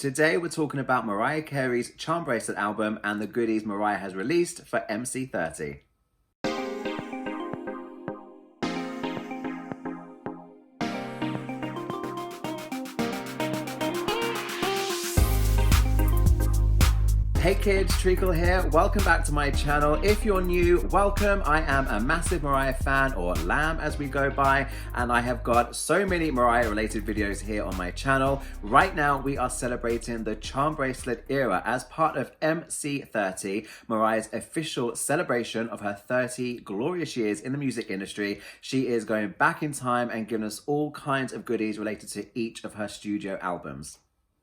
Today we're talking about Mariah Carey's Charmbracelet album and the goodies Mariah has released for MC30. Hey kids, Treacle here. Welcome back to my channel. If you're new, welcome. I am a massive Mariah fan, or lamb as we go by, and I have got so many Mariah related videos here on my channel. Right now we are celebrating the Charmbracelet era as part of MC30, Mariah's official celebration of her 30 glorious years in the music industry. She is going back in time and giving us all kinds of goodies related to each of her studio albums.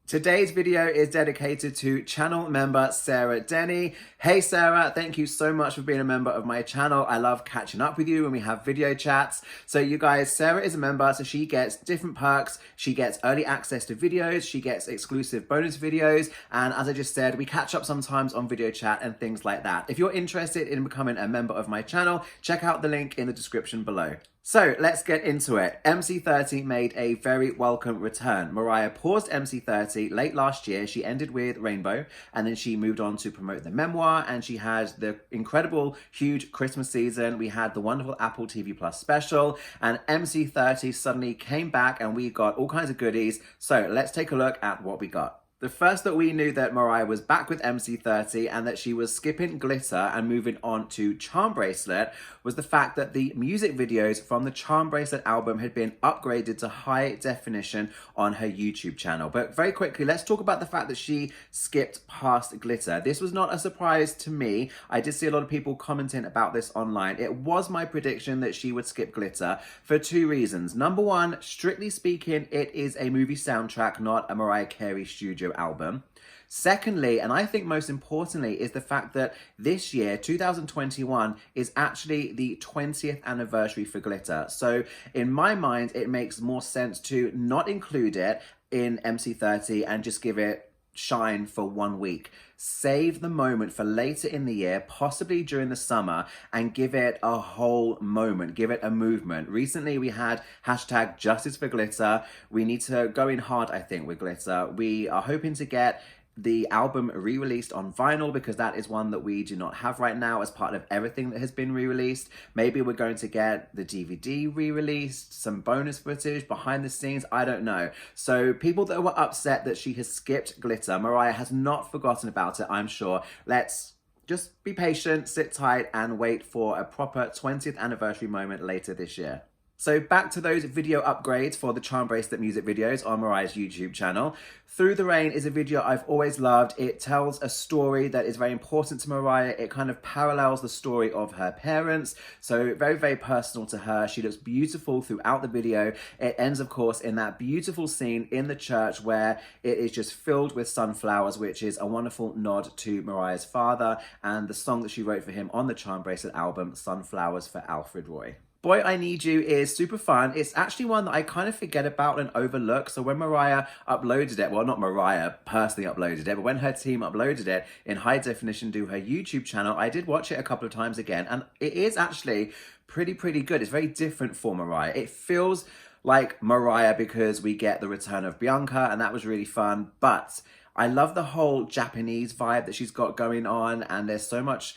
Today's video is dedicated to channel member Sarah Denny. Hey Sarah, thank you so much for being a member of my channel. I love catching up with you when we have video chats. So you guys, Sarah is a member, so she gets different perks. She gets early access to videos, she gets exclusive bonus videos, and as I just said, we catch up sometimes on video chat and things like that. If you're interested in becoming a member of my channel, check out the link in the description below. So let's get into it. MC30 made a very welcome return. Mariah paused MC30 late last year. She ended with Rainbow, and then she moved on to promote the memoir, and she had the incredible, huge Christmas season. We had the wonderful Apple TV Plus special, and MC30 suddenly came back, and we got all kinds of goodies. So let's take a look at what we got. The first that we knew that Mariah was back with MC30 and that she was skipping glitter and moving on to Charmbracelet was the fact that the music videos from the Charmbracelet album had been upgraded to high definition on her YouTube channel. But very quickly, let's talk about the fact that she skipped past glitter. This was not a surprise to me. I did see a lot of people commenting about this online. It was my prediction that she would skip glitter for two reasons. Number one, strictly speaking, it is a movie soundtrack, not a Mariah Carey studio album. Secondly, and I think most importantly, is the fact that this year, 2021, is actually the 20th anniversary for glitter. So in my mind, it makes more sense to not include it in MC30 and just give it shine for 1 week. Save the moment for later in the year, possibly during the summer, and give it a whole moment, give it a movement. Recently we had hashtag justice for glitter. We need to go in hard, I think, with glitter. We are hoping to get the album re-released on vinyl because that is one that we do not have right now as part of everything that has been re-released. Maybe we're going to get the DVD re-released, some bonus footage, behind the scenes, I don't know. So people that were upset that she has skipped glitter, Mariah has not forgotten about it, I'm sure. Let's just be patient, sit tight, and wait for a proper 20th anniversary moment later this year. So back to those video upgrades for the Charmbracelet music videos on Mariah's YouTube channel. Through the Rain is a video I've always loved. It tells a story that is very important to Mariah. It kind of parallels the story of her parents. So very, very personal to her. She looks beautiful throughout the video. It ends, of course, in that beautiful scene in the church where it is just filled with sunflowers, which is a wonderful nod to Mariah's father and the song that she wrote for him on the Charmbracelet album, Sunflowers for Alfred Roy. Boy, I Need You is super fun. It's actually one that I kind of forget about and overlook. So when Mariah uploaded it, well, not Mariah personally uploaded it, but when her team uploaded it in high definition to her YouTube channel, I did watch it a couple of times again. And it is actually pretty good. It's very different for Mariah. It feels like Mariah because we get the return of Bianca, and that was really fun. But I love the whole Japanese vibe that she's got going on, and there's so much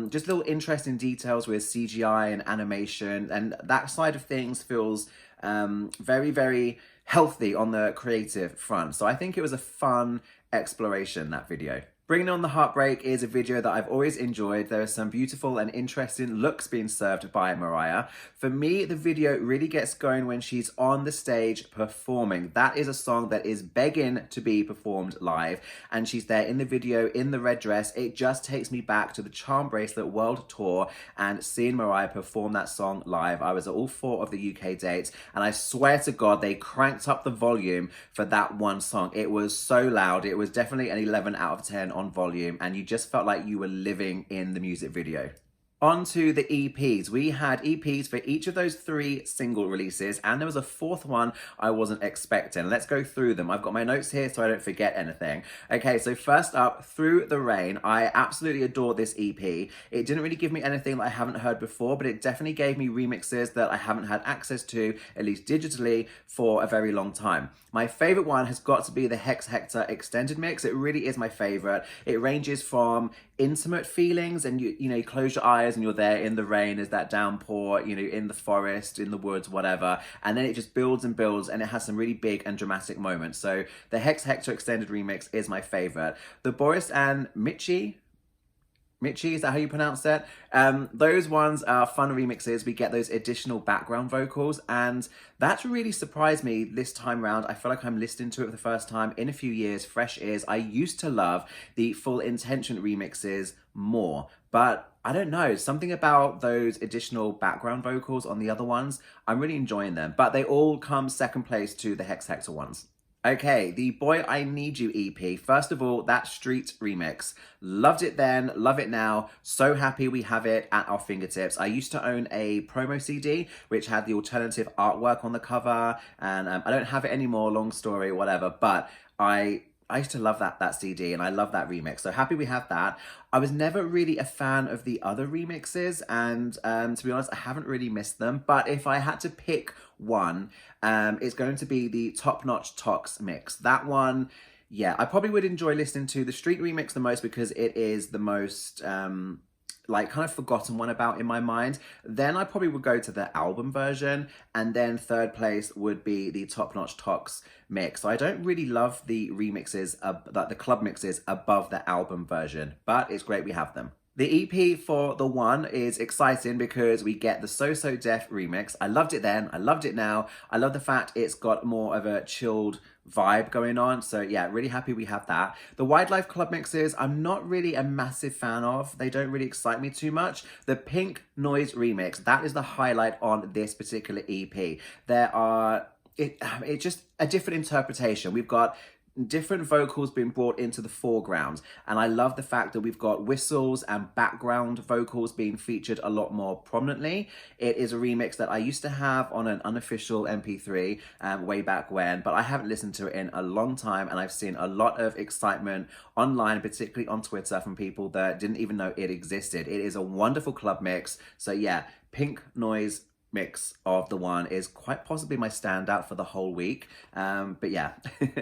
just little interesting details with CGI and animation, and that side of things feels very, very healthy on the creative front. So I think it was a fun exploration, that video. Bringing on the Heartbreak is a video that I've always enjoyed. There are some beautiful and interesting looks being served by Mariah. For me, the video really gets going when she's on the stage performing. That is a song that is begging to be performed live, and she's there in the video in the red dress. It just takes me back to the Charmbracelet World Tour and seeing Mariah perform that song live. I was at all 4 of the UK dates, and I swear to God, they cranked up the volume for that one song. It was so loud. It was definitely an 11 out of 10 on volume, and you just felt like you were living in the music video. On to the EPs. We had EPs for each of those 3 single releases, and there was a 4th one I wasn't expecting. Let's go through them. I've got my notes here so I don't forget anything. Okay, so first up, Through the Rain. I absolutely adore this EP. It didn't really give me anything that I haven't heard before, but it definitely gave me remixes that I haven't had access to, at least digitally, for a very long time. My favorite one has got to be the Hex Hector extended mix. It really is my favorite. It ranges from intimate feelings, and you close your eyes and you're there in the rain, as that downpour, in the forest, in the woods, whatever, and then it just builds and builds, and it has some really big and dramatic moments. So the Hex Hector extended remix is my favorite. The Boris and Mitchie, is that how you pronounce it? Those ones are fun remixes. We get those additional background vocals, and that's really surprised me this time around. I feel like I'm listening to it for the first time in a few years, fresh ears. I used to love the Full Intention remixes more, but I don't know, something about those additional background vocals on the other ones, I'm really enjoying them, but they all come second place to the Hex Hector ones. Okay, the Boy I Need You EP. First of all, that Street remix. Loved it then, love it now. So happy we have it at our fingertips. I used to own a promo CD, which had the alternative artwork on the cover, and I don't have it anymore, long story, whatever, but I used to love that CD, and I love that remix. So happy we have that. I was never really a fan of the other remixes, and to be honest, I haven't really missed them. But if I had to pick one, it's going to be the Top Notch Tox mix. That one, yeah, I probably would enjoy listening to the Street remix the most because it is the most kind of forgotten one about in my mind. Then I probably would go to the album version, and then third place would be the Top Notch Tox mix. So I don't really love the remixes, the club mixes above the album version, but it's great we have them. The EP for The One is exciting because we get the So So Def remix. I loved it then, I loved it now. I love the fact it's got more of a chilled vibe going on. So yeah, really happy we have that. The Wildlife club mixes, I'm not really a massive fan of. They don't really excite me too much. The Pink Noise remix, that is the highlight on this particular EP. It's just a different interpretation. We've got different vocals being brought into the foreground, and I love the fact that we've got whistles and background vocals being featured a lot more prominently. It is a remix that I used to have on an unofficial MP3 way back when, but I haven't listened to it in a long time, and I've seen a lot of excitement online, particularly on Twitter, from people that didn't even know it existed. It is a wonderful club mix. So yeah, Pink Noise mix of The One is quite possibly my standout for the whole week, but yeah,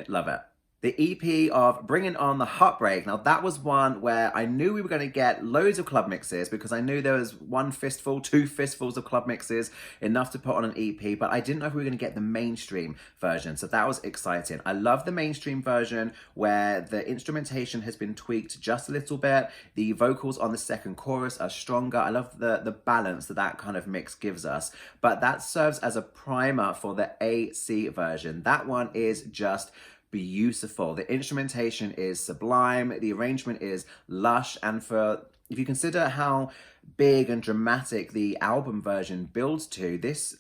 love it. The EP of Bringing On the Heartbreak. Now that was one where I knew we were going to get loads of club mixes because I knew there was one fistful, 2 fistfuls of club mixes, enough to put on an EP, but I didn't know if we were going to get the mainstream version. So that was exciting. I love the mainstream version where the instrumentation has been tweaked just a little bit. The vocals on the second chorus are stronger. I love the balance that kind of mix gives us. But that serves as a primer for the AC version. That one is just beautiful. The instrumentation is sublime, the arrangement is lush, and if you consider how big and dramatic the album version builds to, this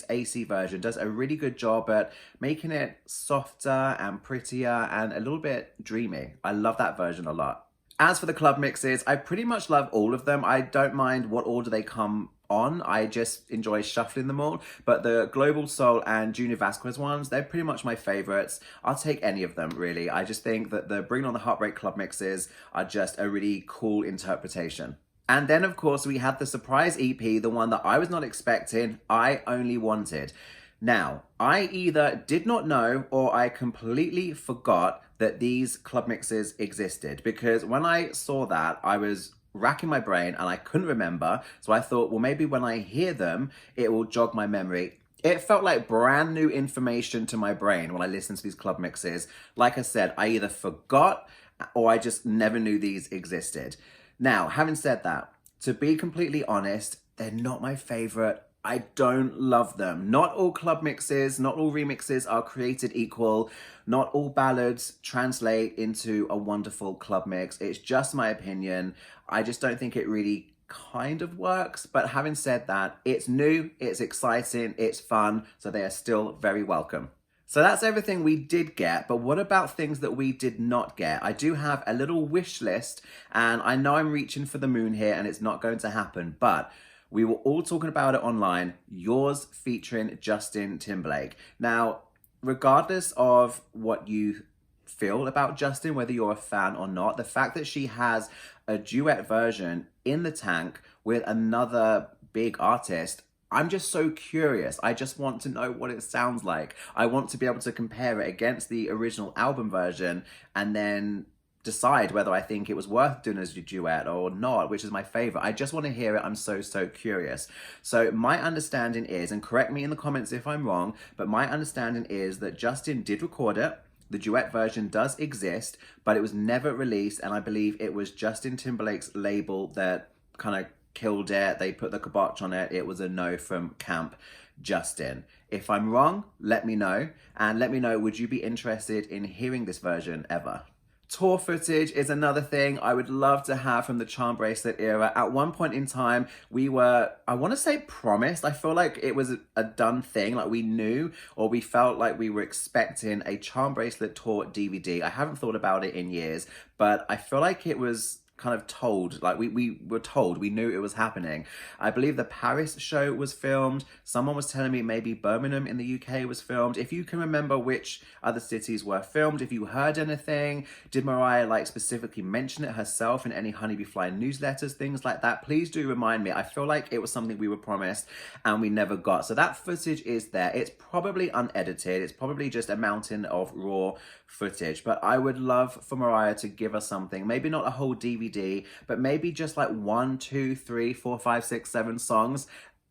AC version does a really good job at making it softer and prettier and a little bit dreamy. I love that version a lot. As for the club mixes, I pretty much love all of them. I don't mind what order they come on. I just enjoy shuffling them all. But the Global Soul and Junior Vasquez ones, they're pretty much my favorites. I'll take any of them, really. I just think that the Bring On the Heartbreak club mixes are just a really cool interpretation. And then, of course, we had the surprise EP, the one that I was not expecting, I Only Wanted. Now, I either did not know or I completely forgot that these club mixes existed, because when I saw that, I was racking my brain and I couldn't remember. So I thought, well, maybe when I hear them, it will jog my memory. It felt like brand new information to my brain when I listened to these club mixes. Like I said, I either forgot or I just never knew these existed. Now, having said that, to be completely honest, they're not my favorite. I don't love them. Not all club mixes, not all remixes are created equal. Not all ballads translate into a wonderful club mix. It's just my opinion. I just don't think it really kind of works. But having said that, it's new, it's exciting, it's fun, so they are still very welcome. So that's everything we did get, but what about things that we did not get? I do have a little wish list, and I know I'm reaching for the moon here and it's not going to happen, but we were all talking about it online. Yours featuring Justin Timberlake. Now, regardless of what you feel about Justin, whether you're a fan or not, the fact that she has a duet version in the tank with another big artist, I'm just so curious. I just want to know what it sounds like. I want to be able to compare it against the original album version and then decide whether I think it was worth doing as a duet or not, which is my favorite. I just want to hear it. I'm so curious. So my understanding is, and correct me in the comments if I'm wrong, but my understanding is that Justin did record it. The duet version does exist, but it was never released, and I believe it was Justin Timberlake's label that kind of killed it. They put the kibosh on it. It was a no from Camp Justin. If I'm wrong, let me know, and let me know, would you be interested in hearing this version ever? Tour footage is another thing I would love to have from the Charmbracelet era. At one point in time, we were, I want to say promised. I feel like it was a done thing. Like we knew, or we felt like we were expecting a Charmbracelet tour DVD. I haven't thought about it in years, but I feel like it was kind of told, like we were told, we knew it was happening. I believe the Paris show was filmed. Someone was telling me maybe Birmingham in the UK was filmed. If you can remember which other cities were filmed, if you heard anything, did Mariah like specifically mention it herself in any Honeybee Fly newsletters, things like that, please do remind me. I feel like it was something we were promised and we never got. So that footage is there. It's probably unedited. It's probably just a mountain of raw footage, but I would love for Mariah to give us something, maybe not a whole DVD, but maybe just like 1, 2, 3, 4, 5, 6, 7 songs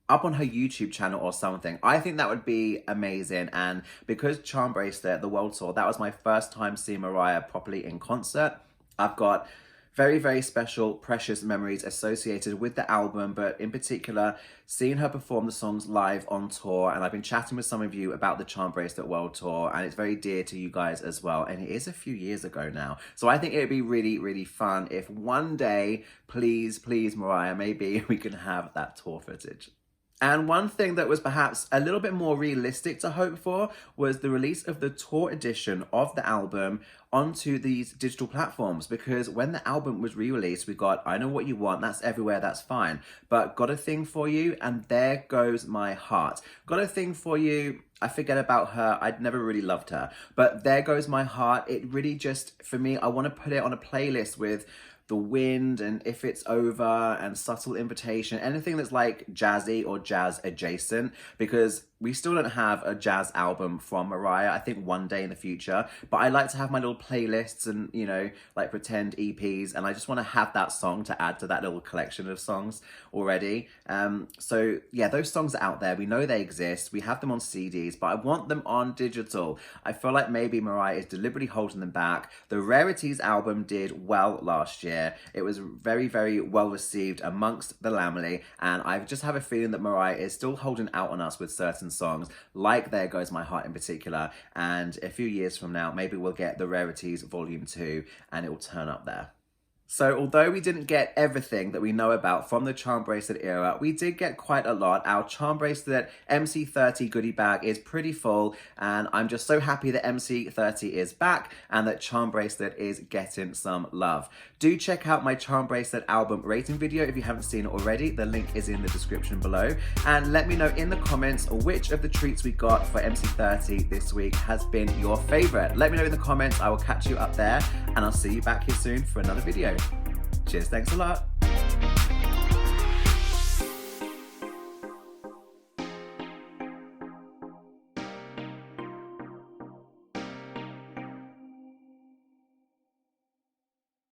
up on her YouTube channel or something. I think that would be amazing. And because Charmbracelet, the world tour, that was my first time seeing Mariah properly in concert. I've got very special, precious memories associated with the album, but in particular, seeing her perform the songs live on tour. And I've been chatting with some of you about the Charmbracelet World Tour, and it's very dear to you guys as well. And it is a few years ago now. So I think it would be really fun if one day, please, Mariah, maybe we can have that tour footage. And one thing that was perhaps a little bit more realistic to hope for was the release of the tour edition of the album onto these digital platforms, because when the album was re-released, we got I Know What You Want, That's Everywhere, That's Fine, but Got a Thing For You, and There Goes My Heart. Got a Thing For You, I forget about her, I'd never really loved her, but There Goes My Heart, it really just, for me, I want to put it on a playlist with The Wind and If It's Over and Subtle Invitation, anything that's like jazzy or jazz adjacent, because we still don't have a jazz album from Mariah. I think one day in the future, but I like to have my little playlists and, you know, like pretend EPs, and I just want to have that song to add to that little collection of songs already. So yeah, those songs are out there. We know they exist. We have them on CDs, but I want them on digital. I feel like maybe Mariah is deliberately holding them back. The Rarities album did well last year. It was very well received amongst the Lamely, and I just have a feeling that Mariah is still holding out on us with certain songs, like There Goes My Heart in particular, and a few years from now, maybe we'll get the Rarities Volume 2 and it will turn up there. So although we didn't get everything that we know about from the Charmbracelet era, we did get quite a lot. Our Charmbracelet MC30 goodie bag is pretty full, and I'm just so happy that MC30 is back and that Charmbracelet is getting some love. Do check out my Charmbracelet album rating video if you haven't seen it already. The link is in the description below. And let me know in the comments which of the treats we got for MC30 this week has been your favorite. Let me know in the comments. I will catch you up there, and I'll see you back here soon for another video. Cheers, thanks a lot.